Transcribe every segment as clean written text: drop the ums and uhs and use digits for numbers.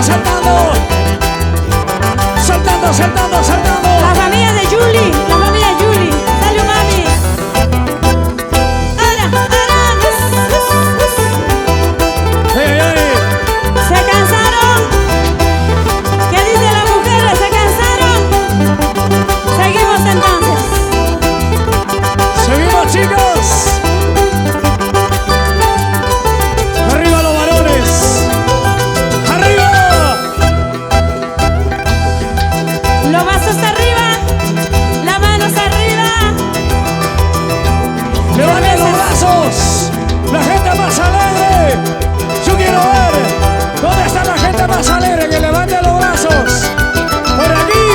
saltando. Saltando, saltando, saltando. La familia de Julie, la familia de Julie. Salud, mami. Hey, hey. ¿Se cansaron? ¿Qué dicen las mujeres? ¿Se cansaron? Seguimos entonces. Seguimos, chicos. Arriba los varones. Arriba. Los vasos arriba, las manos arriba. Levanten los brazos. La gente más alegre. Yo quiero ver dónde está la gente más alegre. Que levante los brazos. Por aquí.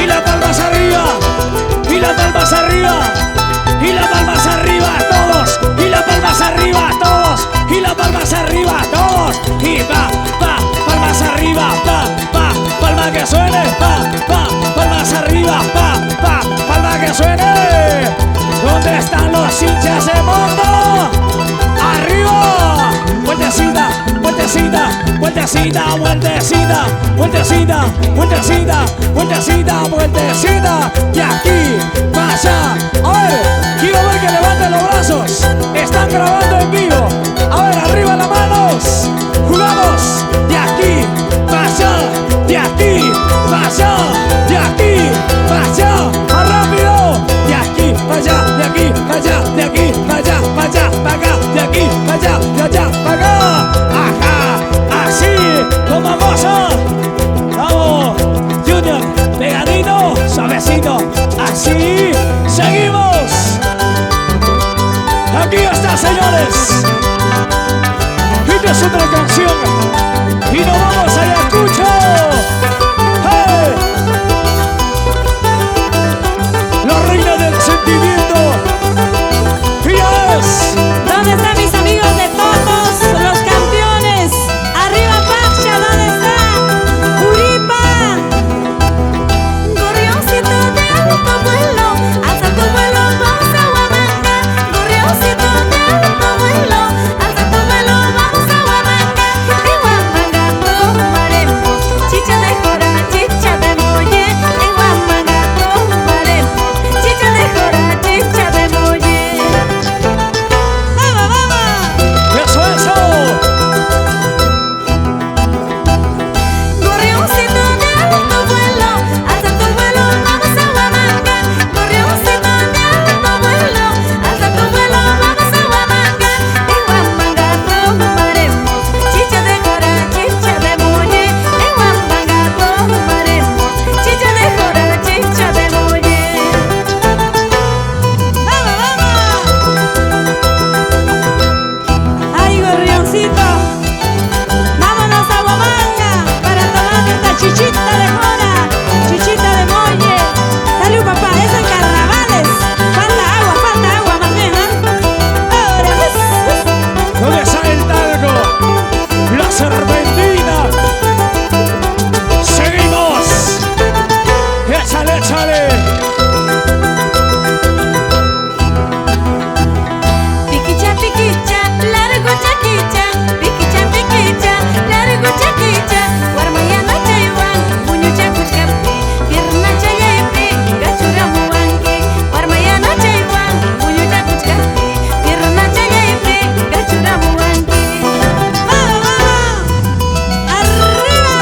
Y las palmas arriba. Y las palmas arriba. Y las palmas arriba todos. Y las palmas arriba todos. Y las palmas arriba todos. Y pa, palmas arriba. Palma que suene. Palmas arriba. Palma que suene. ¿Dónde están los hinchas de mundo? ¡Arriba! Vueltecita, vueltecita, vueltecita, vueltecita, vueltecita, vueltecita, vueltecita, vueltecita. De aquí para allá. A ver, quiero ver que levanten los brazos. Están grabando en vivo. A ver, arriba las manos. Jugamos. De aquí para allá. De aquí para allá. De aquí para allá. Más rápido. De aquí para allá. De aquí para allá. De aquí para allá. Para allá, para acá. De aquí para allá. De allá para acá. Ajá. Así como goza. Vamos, Junior. Pegadito, suavecito. Así. Seguimos. Aquí está, señores. Esta es otra canción. Y nos vamos a Ayacucho. ¡Hey! La reina del sentimiento. ¡Ella es! ¿Dónde están mis amigos de todos los campeones? Arriba, Pacha, ¿dónde está? Uripa. Gorrioncito de alto vuelo, alza tu vuelo, vamos a Huamanga. Gorrioncito de alto vuelo, alza tu vuelo, vamos a Huamanga. En Huamanga tomaremos chicha de jora, chicha de molle. En Huamanga tomaremos chicha de jora, chicha de molle. ¡Vamos, vamos! ¡Eso, eso! Gorrioncito de alto vuelo, alza tu vuelo, vamos a Huamanga. Gorrioncito de alto vuelo, alza tu vuelo, vamos a Huamanga. En Huamanga tomaremos chicha de jora, chicha de molle. En Huamanga tomaremos chicha de jora, chicha de molle. ¡Vamos, vamos! ¡Ay, Gorrioncito! Vámonos a Huamanga para tomar esta chichita de jora, chichita de molle. Salud, papá, eso en carnavales. Falta agua más bien, ¿eh? Ahora, ¿Dónde sale el talco? La serpentina. Seguimos. Échale, échale. piquicha, largo chaquicha. Piquicha, largo chaquicha. Guarmayana chaywan, puño chacuchcapi. Pierna chayepi, gachura muanque. Guarmayana chaywan, puño chacuchcapi. Pierna chayepi, gachura muanque. ¡Vamos, vamos! ¡Arriba!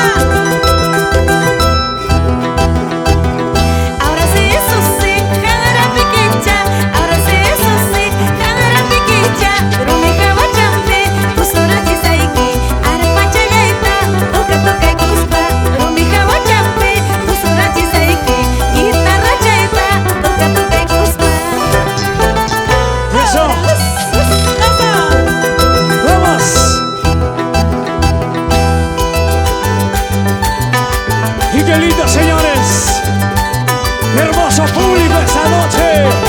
Ahora sí, eso sí, jadara piquicha. Ahora sí, eso sí, jadara piquicha. Pero mi cabachampe, pues ahora sí saiki. Arpa chayeta, toca toca y cuspa. Pero mi cabachampe, pues ahora sí saiki. Guitarra chayeta, toca toca y cuspa. Eso. ¡Eso! Vamos. Y qué lindo, señores. Qué hermoso público esta noche.